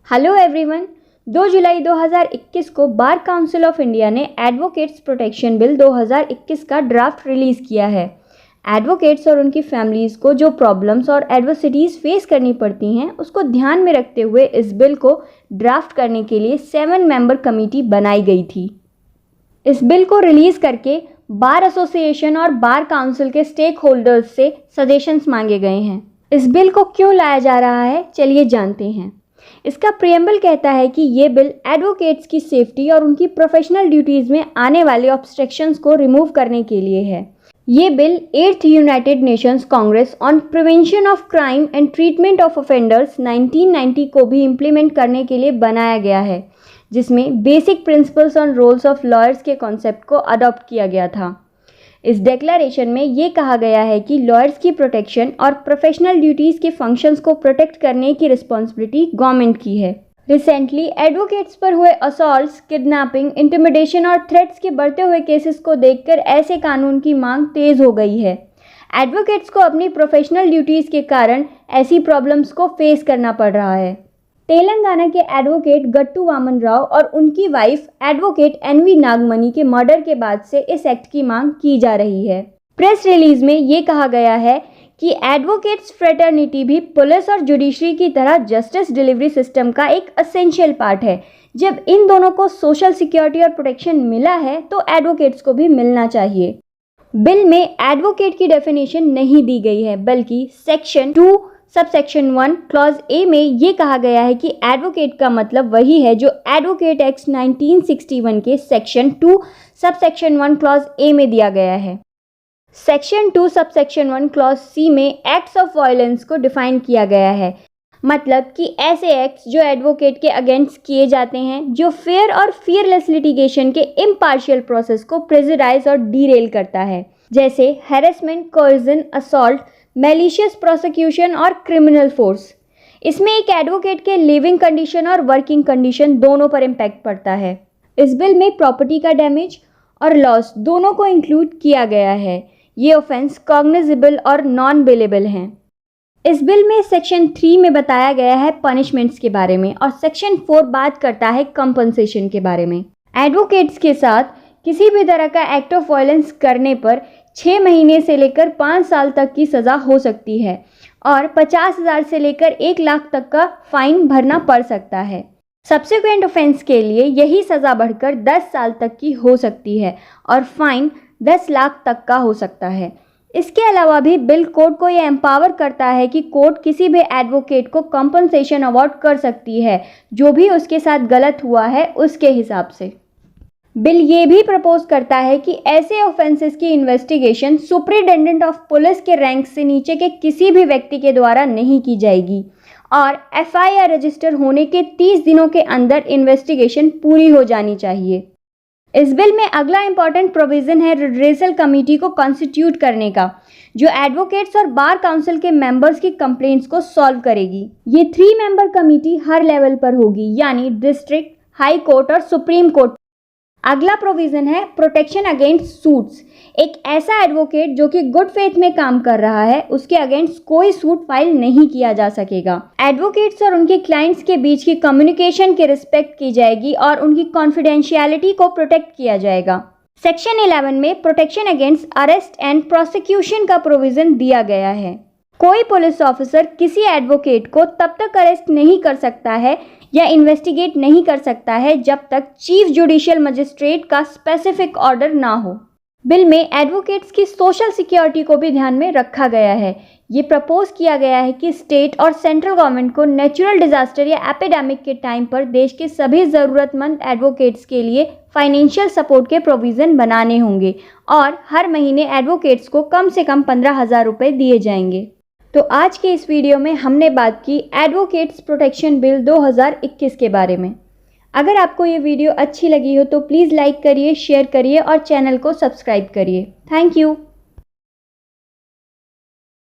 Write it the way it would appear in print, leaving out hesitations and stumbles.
Hello everyone. 2 जुलाई 2021 को bar council of India ने advocates protection bill 2021 का ड्राफ्ट रिलीज़ किया है। एडवोकेट्स और उनकी फैमिलीज़ को जो प्रॉब्लम्स और एडवर्सिटीज़ फेस करनी पड़ती हैं उसको ध्यान में रखते हुए इस बिल को ड्राफ्ट करने के लिए 7 मेंबर कमेटी बनाई गई थी। इस बिल को रिलीज़ करके बार एसोसिएशन और बार काउंसिल के स्टेक होल्डर्स से सजेशंस मांगे गए हैं। इस बिल को क्यों लाया जा रहा है, चलिए जानते हैं। इसका प्रियम्बल कहता है कि ये बिल एडवोकेट्स की सेफ्टी और उनकी प्रोफेशनल ड्यूटीज़ में आने वाले ऑब्स्ट्रक्शंस को रिमूव करने के लिए है। ये bill 8th United Nations Congress on prevention of crime and treatment of offenders 1990 को भी इम्प्लीमेंट करने के लिए बनाया गया है, जिसमें basic principles on roles of lawyers के कॉन्सेप्ट को अडॉप्ट किया गया था। इस डिक्लेरेशन में ये कहा गया है कि लॉयर्स की प्रोटेक्शन और प्रोफेशनल ड्यूटीज़ के फंक्शंस को प्रोटेक्ट करने की रिस्पॉन्सिबिलिटी गवर्नमेंट की है। रिसेंटली एडवोकेट्स पर हुए असॉल्ट्स, किडनैपिंग, इंटिमिडेशन और थ्रेट्स के बढ़ते हुए केसेस को देखकर ऐसे कानून की मांग तेज़ हो गई है। एडवोकेट्स को अपनी प्रोफेशनल ड्यूटीज़ के कारण ऐसी प्रॉब्लम्स को फेस करना पड़ रहा है। तेलंगाना के एडवोकेट गट्टू वामन राव और उनकी वाइफ एडवोकेट एनवी नागमणि के मर्डर के बाद से इस एक्ट की मांग की जा रही है। प्रेस रिलीज में ये कहा गया है कि एडवोकेट्स फ्रेटर्निटी भी पुलिस और जुडिशरी की तरह जस्टिस डिलीवरी सिस्टम का एक एसेंशियल पार्ट है। जब इन दोनों को सोशल सिक्योरिटी और प्रोटेक्शन मिला है तो एडवोकेट्स को भी मिलना चाहिए। बिल में एडवोकेट की डेफिनेशन नहीं दी गई है, बल्कि सेक्शन 2 सबसेक्शन 1 क्लॉज ए में ये कहा गया है कि एडवोकेट का मतलब वही है जो एडवोकेट एक्ट 1961 के सेक्शन 2 सबसेक्शन 1 क्लॉज ए में दिया गया है। सेक्शन 2 सबसेक्शन 1 क्लॉज सी में एक्ट्स ऑफ वायलेंस को डिफाइन किया गया है, मतलब कि ऐसे एक्ट्स जो एडवोकेट के अगेंस्ट किए जाते हैं जो फेयर और फियरलेस लिटिगेशन के इम्पार्शियल प्रोसेस को प्रेजुडाइज और डीरेल करता है, जैसे harassment, coercion, assault, malicious prosecution और क्रिमिनल फोर्स। इसमें एक एडवोकेट के लिविंग कंडीशन और वर्किंग कंडीशन दोनों पर इम्पैक्ट पड़ता है। इस बिल में प्रॉपर्टी का डैमेज और लॉस दोनों को इंक्लूड किया गया है। ये ऑफेंस कॉग्निजेबल और नॉन बेलेबल हैं। इस बिल में सेक्शन 3 में बताया गया है पनिशमेंट्स के बारे में और सेक्शन 4 बात करता है कंपनसेशन के बारे में। एडवोकेट्स के साथ किसी भी तरह का एक्ट ऑफ वायलेंस करने पर 6 महीने से लेकर 5 साल तक की सज़ा हो सकती है और 50,000 से लेकर 1 लाख तक का फाइन भरना पड़ सकता है। सब्सिक्वेंट ऑफेंस के लिए यही सज़ा बढ़कर 10 साल तक की हो सकती है और फाइन 10 लाख तक का हो सकता है। इसके अलावा भी बिल कोर्ट को यह एम्पावर करता है कि कोर्ट किसी भी एडवोकेट को कंपनसेशन अवार्ड कर सकती है जो भी उसके साथ गलत हुआ है उसके हिसाब से। बिल ये भी प्रपोज करता है कि ऐसे ऑफेंसेस की इन्वेस्टिगेशन सुपरिटेंडेंट ऑफ पुलिस के रैंक से नीचे के किसी भी व्यक्ति के द्वारा नहीं की जाएगी और एफआईआर रजिस्टर होने के 30 दिनों के अंदर इन्वेस्टिगेशन पूरी हो जानी चाहिए। इस बिल में अगला इंपॉर्टेंट प्रोविज़न है रिड्रेसल कमेटी को कॉन्स्टिट्यूट करने का, जो एडवोकेट्स और बार काउंसिल के मेंबर्स की कंप्लेंट्स को सॉल्व करेगी। ये 3 मेंबर कमेटी हर लेवल पर होगी, यानी डिस्ट्रिक्ट, हाई कोर्ट और सुप्रीम कोर्ट। अगला प्रोविज़न है प्रोटेक्शन अगेंस्ट सूट्स। एक ऐसा एडवोकेट जो कि गुड फेथ में काम कर रहा है उसके अगेंस्ट कोई सूट फाइल नहीं किया जा सकेगा। एडवोकेट्स और उनके क्लाइंट्स के बीच की कम्युनिकेशन की रिस्पेक्ट की जाएगी और उनकी कॉन्फिडेंशियलिटी को प्रोटेक्ट किया जाएगा। सेक्शन 11 में protection against arrest and prosecution का प्रोविज़न दिया गया है। कोई पुलिस ऑफिसर किसी एडवोकेट को तब तक अरेस्ट नहीं कर सकता है या इन्वेस्टिगेट नहीं कर सकता है जब तक चीफ जुडिशियल मजिस्ट्रेट का स्पेसिफिक ऑर्डर ना हो। बिल में एडवोकेट्स की सोशल सिक्योरिटी को भी ध्यान में रखा गया है। ये प्रपोज किया गया है कि स्टेट और सेंट्रल गवर्नमेंट को नेचुरल डिजास्टर या एपिडेमिक के टाइम पर देश के सभी ज़रूरतमंद एडवोकेट्स के लिए फाइनेंशियल सपोर्ट के प्रोविज़न बनाने होंगे और हर महीने एडवोकेट्स को कम से कम 15,000 रुपये दिए जाएंगे। तो आज के इस वीडियो में हमने बात की एडवोकेट्स प्रोटेक्शन बिल 2021 के बारे में। अगर आपको ये वीडियो अच्छी लगी हो तो प्लीज़ लाइक करिए, शेयर करिए और चैनल को सब्सक्राइब करिए। Thank you.